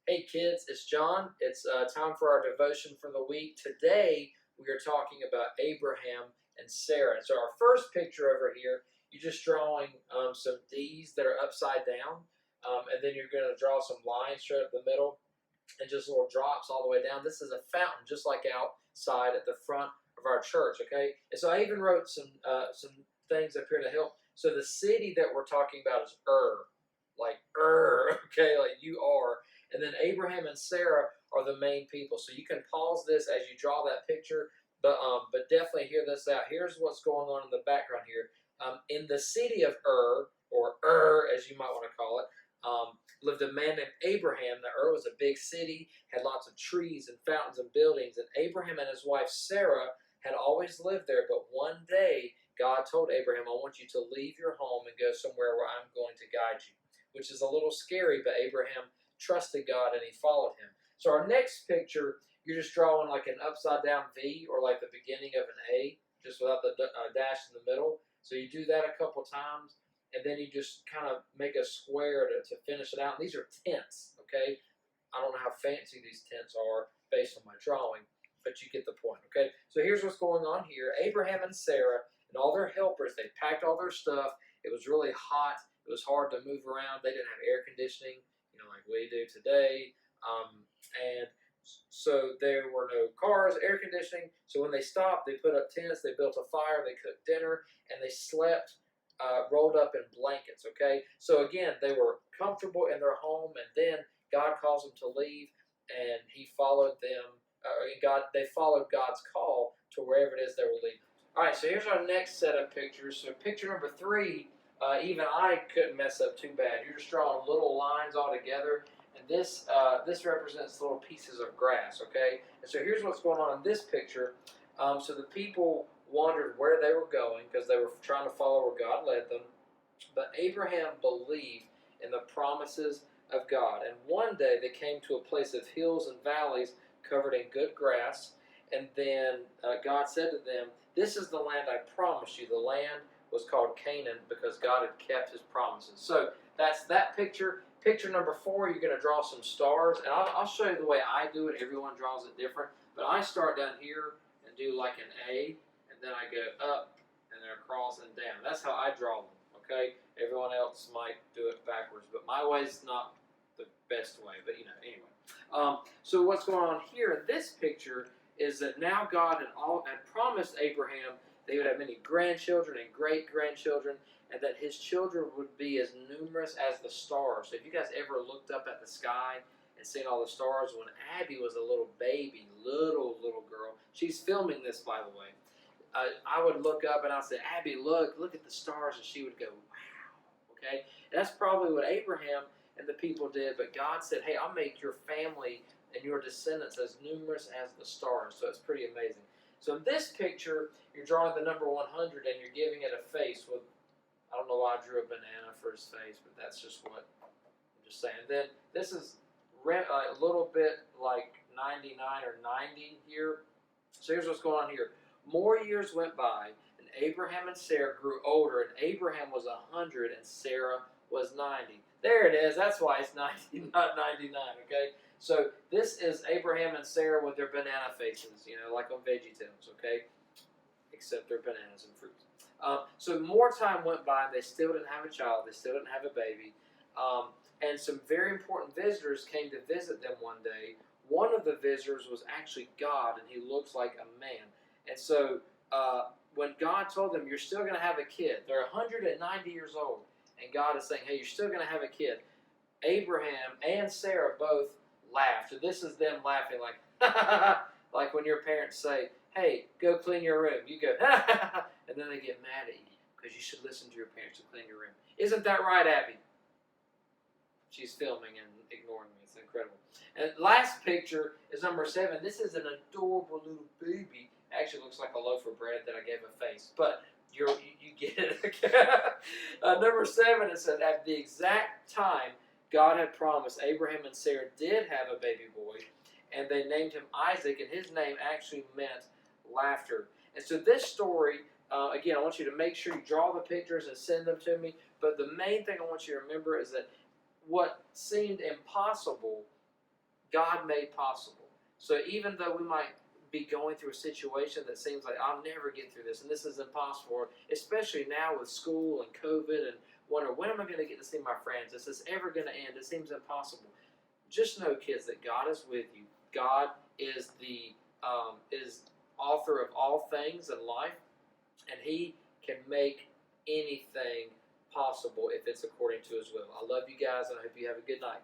Hey kids, it's John. It's time for our devotion for the week. Today we are talking about Abraham and Sarah. So our first picture over here, you're just drawing some D's that are upside down, and then you're going to draw some lines straight up the middle, and just little drops all the way down. This is a fountain, just like outside at the front of our church. Okay, and so I even wrote some things up here to help. So the city that we're talking about is like okay, like you are. And then Abraham and Sarah are the main people. So you can pause this as you draw that picture, but definitely hear this out. Here's what's going on in the background here. In the city of or as you might want to call it, lived a man named Abraham. Now, was a big city, had lots of trees and fountains and buildings. And Abraham and his wife Sarah had always lived there. But one day, God told Abraham, I want you to leave your home and go somewhere where I'm going to guide you, which is a little scary, but Abraham trusted God and he followed him. So our next picture, you're just drawing like an upside down V or like the beginning of an A, just without the dash in the middle. So you do that a couple times, and then you just kind of make a square to finish it out. And these are tents, okay? I don't know how fancy these tents are based on my drawing, but you get the point, okay? So here's what's going on here. Abraham and Sarah and all their helpers, they packed all their stuff. It was really hot. It was hard to move around. They didn't have air conditioning, like we do today. And so there were no cars, air conditioning. So when they stopped, they put up tents, they built a fire, they cooked dinner, and they slept rolled up in blankets, okay? So again, they were comfortable in their home, and then God calls them to leave, and he followed them. They followed God's call to wherever it is they were leaving. All right, so here's our next set of pictures. So picture number 3, even I couldn't mess up too bad. You're just drawing little lines all together, and this represents little pieces of grass, okay? And so here's what's going on in this picture. So the people wondered where they were going because they were trying to follow where God led them. But Abraham believed in the promises of God. And one day they came to a place of hills and valleys covered in good grass. And then God said to them, this is the land I promised you. The land was called Canaan because God had kept his promises. So that's that picture. Picture number 4, you're going to draw some stars. And I'll show you the way I do it. Everyone draws it different. But I start down here and do like an A, and then I go up and then across and down. That's how I draw them, okay? Everyone else might do it backwards, but my way's not the best way, but anyway. So what's going on here in this picture is that now God had promised Abraham that he would have many grandchildren and great-grandchildren, and that his children would be as numerous as the stars. So if you guys ever looked up at the sky and seen all the stars, when Abby was a little baby, little girl, she's filming this, by the way, I would look up and I'd say, Abby, look at the stars, and she would go, wow, okay? And that's probably what Abraham and the people did, but God said, hey, I'll make your family and your descendants as numerous as the stars. So it's pretty amazing. So in this picture, you're drawing the number 100 and you're giving it a face with, I don't know why I drew a banana for his face, but that's just what I'm just saying. Then this is a little bit like 99 or 90 here. So here's what's going on here. More years went by, and Abraham and Sarah grew older, and Abraham was 100 and Sarah was 90. There it is. That's why it's 90, not 99, okay? So this is Abraham and Sarah with their banana faces, like on VeggieTales, okay? Except they're bananas and fruits. So more time went by, and they still didn't have a child. They still didn't have a baby. And some very important visitors came to visit them one day. One of the visitors was actually God, and he looks like a man. And so when God told them, you're still going to have a kid, they're 190 years old, and God is saying, hey, you're still going to have a kid. Abraham and Sarah both laughed. So this is them laughing like, like when your parents say, hey, go clean your room. You go, and then they get mad at you because you should listen to your parents to clean your room. Isn't that right, Abby? She's filming and ignoring me. It's incredible. And last picture is number 7. This is an adorable little baby. Actually looks like a loaf of bread that I gave a face, but you get it. Number 7, it said, at the exact time God had promised, Abraham and Sarah did have a baby boy, and they named him Isaac, and his name actually meant laughter. And so this story, again, I want you to make sure you draw the pictures and send them to me, but the main thing I want you to remember is that what seemed impossible God made possible. So even though we might be going through a situation that seems like I'll never get through this and this is impossible, especially now with school and COVID, and wonder when am I going to get to see my friends? Is this ever going to end? It seems impossible. Just know, kids, that God is with you. God is the is author of all things in life, and He can make anything possible if it's according to His will. I love you guys, and I hope you have a good night.